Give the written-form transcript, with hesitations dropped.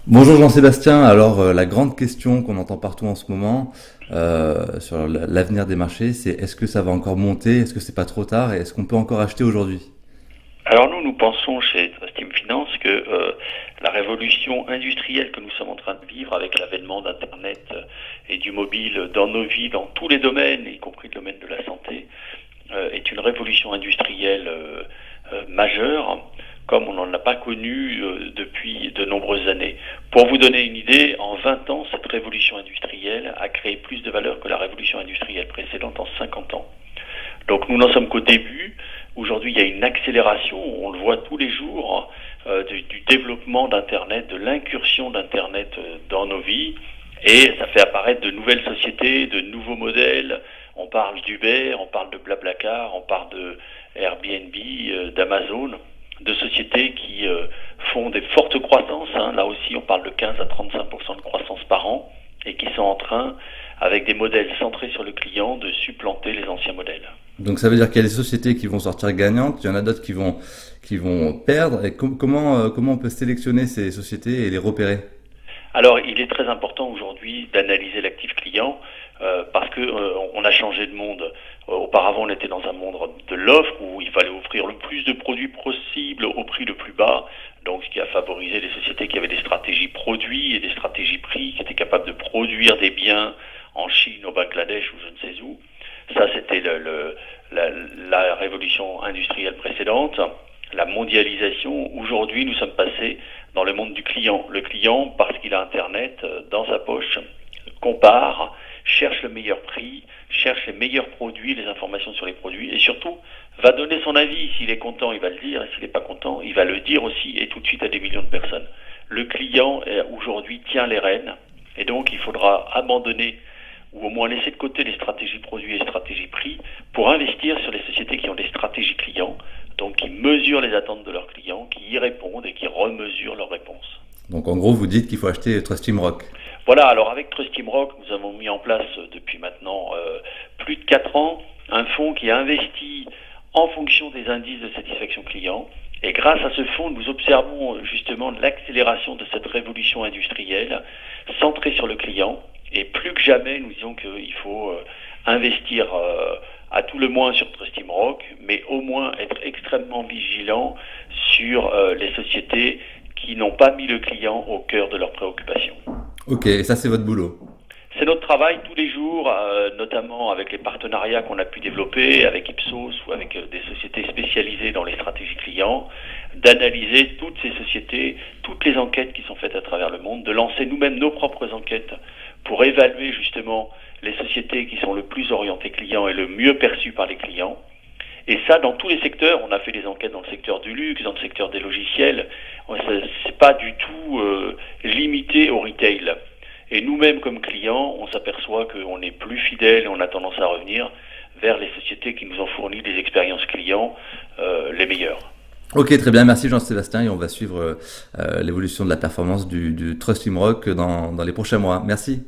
Bonjour Jean-Sébastien, alors la grande question qu'on entend partout en ce moment sur l'avenir des marchés, c'est est-ce que ça va encore monter, est-ce que c'est pas trop tard et est-ce qu'on peut encore acheter aujourd'hui? Alors nous pensons chez Trustim Finance que la révolution industrielle que nous sommes en train de vivre avec l'avènement d'Internet et du mobile dans nos vies, dans tous les domaines, y compris le domaine de la santé, est une révolution industrielle majeure, comme on n'en a pas connu depuis de nombreuses années. Pour vous donner une idée, en 20 ans, cette révolution industrielle a créé plus de valeur que la révolution industrielle précédente en 50 ans. Donc nous n'en sommes qu'au début. Aujourd'hui, il y a une accélération, on le voit tous les jours, du développement d'Internet, de l'incursion d'Internet dans nos vies. Et ça fait apparaître de nouvelles sociétés, de nouveaux modèles. On parle d'Uber, on parle de Blablacar, on parle de Airbnb, d'Amazon, de sociétés qui font des fortes croissances. Là aussi, on parle de 15 à 35% de croissance par an et qui sont en train, avec des modèles centrés sur le client, de supplanter les anciens modèles. Donc ça veut dire qu'il y a des sociétés qui vont sortir gagnantes, il y en a d'autres qui vont perdre. Et comment on peut sélectionner ces sociétés et les repérer? Alors, il est très important aujourd'hui d'analyser l'actif client parce que on a changé de monde. Auparavant, on était dans un monde de l'offre où il fallait offrir le plus de produits possible au prix le plus bas. Donc, ce qui a favorisé les sociétés qui avaient des stratégies produits et des stratégies prix, qui étaient capables de produire des biens en Chine, au Bangladesh ou je ne sais où. Ça, c'était la révolution industrielle précédente. La mondialisation. Aujourd'hui, nous sommes passés dans le monde du client. Le client, parce qu'il a Internet dans sa poche, compare, cherche le meilleur prix, cherche les meilleurs produits, les informations sur les produits, et surtout va donner son avis. S'il est content, il va le dire, et s'il n'est pas content, il va le dire aussi, et tout de suite à des millions de personnes. Le client, aujourd'hui, tient les rênes, et donc il faudra abandonner ou au moins laisser de côté les stratégies produits et stratégies prix pour investir sur les sociétés qui ont des stratégies clients, donc qui mesurent les attentes de leurs clients, qui y répondent et qui remesurent leurs réponses. Donc en gros, vous dites qu'il faut acheter Trustim Rock. Voilà, alors avec Trustim Rock, nous avons mis en place depuis maintenant plus de 4 ans un fonds qui a investi en fonction des indices de satisfaction client. Et grâce à ce fonds, nous observons justement l'accélération de cette révolution industrielle centrée sur le client. Et plus que jamais, nous disons qu'il faut investir à tout le moins sur Trustim Rock, mais au moins être extrêmement vigilant sur les sociétés qui n'ont pas mis le client au cœur de leurs préoccupations. Ok, et ça c'est votre boulot. C'est notre travail tous les jours, notamment avec les partenariats qu'on a pu développer avec Ipsos ou avec des sociétés spécialisées dans les stratégies clients, d'analyser toutes ces sociétés, toutes les enquêtes qui sont faites à travers le monde, de lancer nous-mêmes nos propres enquêtes pour évaluer justement les sociétés qui sont le plus orientées clients et le mieux perçues par les clients. Et ça, dans tous les secteurs, on a fait des enquêtes dans le secteur du luxe, dans le secteur des logiciels. C'est pas du tout limité au retail. Et nous-mêmes, comme clients, on s'aperçoit qu'on est plus fidèles et on a tendance à revenir vers les sociétés qui nous ont fourni des expériences clients les meilleures. Ok, très bien, merci Jean-Sébastien et on va suivre l'évolution de la performance du Trustim Rock dans les prochains mois. Merci.